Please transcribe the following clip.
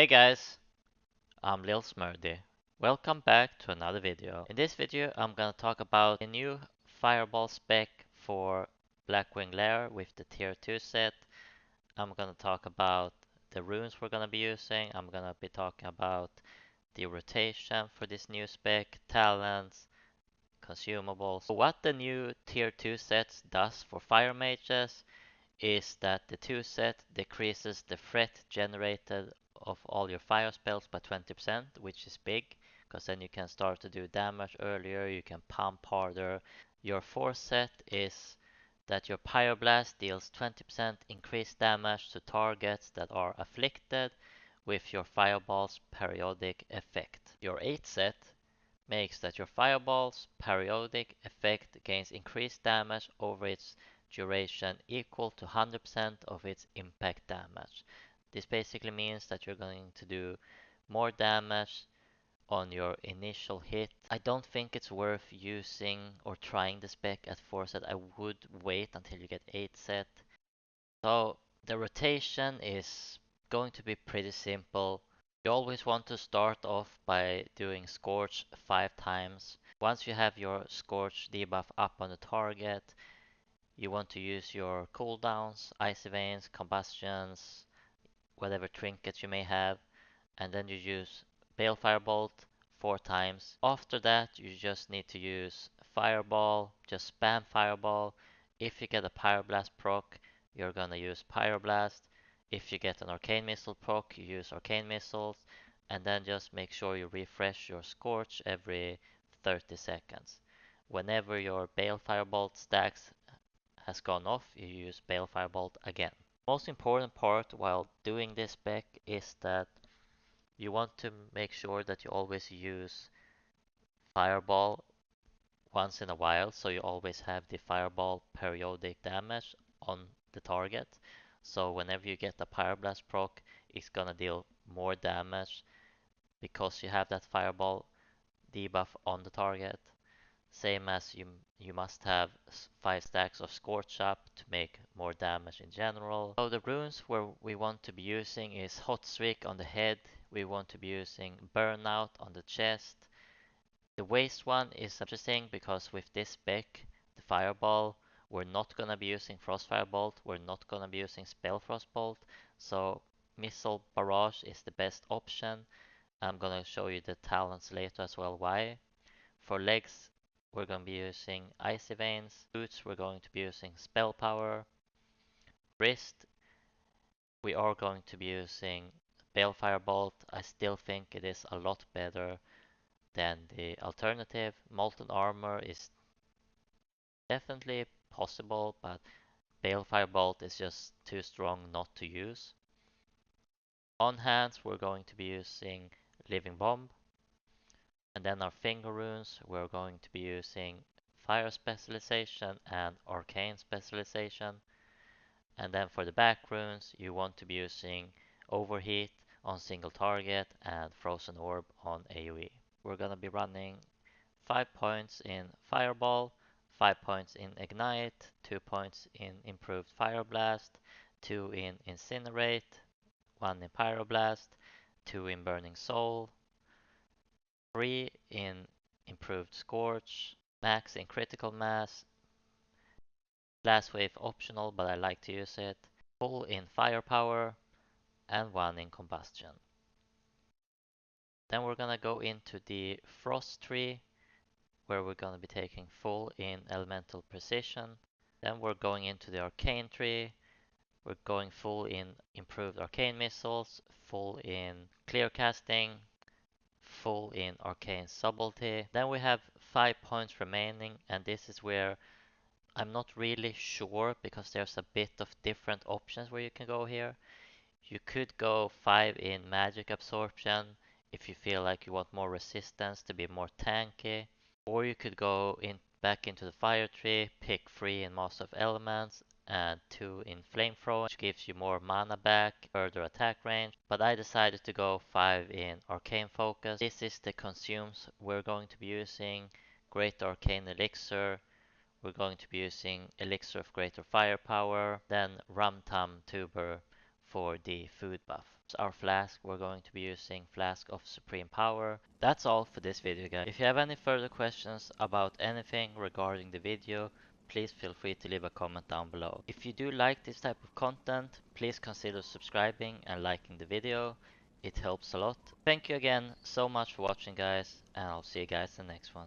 Hey guys, I'm Lil Smurdy. Welcome back to another video. In this video I'm gonna talk about a new Fireball spec for Blackwing Lair with the tier 2 set. I'm gonna talk about the runes we're gonna be using. I'm gonna be talking about the rotation for this new spec, talents, consumables. So what the new tier 2 sets does for fire mages is that the 2 set decreases the threat generated of all your fire spells by 20%, which is big, because then you can start to do damage earlier, you can pump harder. Your 4 set is that your Pyroblast deals 20% increased damage to targets that are afflicted with your Fireball's periodic effect. Your 8 set makes that your Fireball's periodic effect gains increased damage over its duration equal to 100% of its impact damage. This basically means that you're going to do more damage on your initial hit. I don't think it's worth using or trying the spec at 4 set. I would wait until you get 8 set. So the rotation is going to be pretty simple. You always want to start off by doing Scorch 5 times. Once you have your Scorch debuff up on the target, you want to use your cooldowns, Icy Veins, Combustions, whatever trinkets you may have, and then you use Balefire Bolt 4 times. After that, you just need to use Fireball, just spam Fireball. If you get a Pyroblast proc, you're gonna use Pyroblast. If you get an Arcane Missile proc, you use Arcane Missiles, and then just make sure you refresh your Scorch every 30 seconds. Whenever your Balefire Bolt stacks has gone off, you use Balefire Bolt again. Most important part while doing this spec is that you want to make sure that you always use Fireball once in a while, so you always have the Fireball periodic damage on the target. So whenever you get a Pyroblast proc, it's gonna deal more damage because you have that Fireball debuff on the target. Same as you must have 5 stacks of Scorch up to make more damage in general. So the runes where we want to be using is Hot Streak on the head. We want to be using Burnout on the chest. The waist one is interesting because with this spec, the Fireball, we're not gonna be using Frostfire Bolt, we're not gonna be using Spellfrost Bolt, so Missile Barrage is the best option. I'm gonna show you the talents later as well why. For legs, we're going to be using Icy Veins. Boots, we're going to be using Spell Power. Wrist, we are going to be using Balefire Bolt. I still think it is a lot better than the alternative. Molten Armor is definitely possible, but Balefire Bolt is just too strong not to use. On hands, we're going to be using Living Bomb. And then our finger runes, we're going to be using Fire Specialization and Arcane Specialization. And then for the back runes, you want to be using Overheat on single target and Frozen Orb on AoE. We're gonna be running 5 points in Fireball, 5 points in Ignite, 2 points in Improved Fire Blast, 2 in Incinerate, 1 in Pyroblast, 2 in Burning Soul, 3 in Improved Scorch, max in Critical Mass, Blast Wave optional but I like to use it, full in Firepower, and 1 in Combustion. Then we're gonna go into the Frost tree, where we're gonna be taking full in Elemental Precision. Then we're going into the Arcane tree, we're going full in Improved Arcane Missiles, full in Clear Casting, full in Arcane Subtlety. Then we have 5 points remaining, and this is where I'm not really sure because there's a bit of different options where you can go here. You could go 5 in Magic Absorption if you feel like you want more resistance to be more tanky. Or you could go back into the Fire tree, pick 3 in Master of Elements and 2 in Flamethrower, which gives you more mana back, further attack range. But I decided to go 5 in Arcane Focus. This is the consumes we're going to be using. Great Arcane Elixir. We're going to be using Elixir of Greater Firepower. Then Rum Tum Tuber for the food buff. our flask, we're going to be using Flask of Supreme Power. That's all for this video, guys. If you have any further questions about anything regarding the video, please feel free to leave a comment down below. If you do like this type of content, please consider subscribing and liking the video. It helps a lot. Thank you again so much for watching, guys, and I'll see you guys in the next one.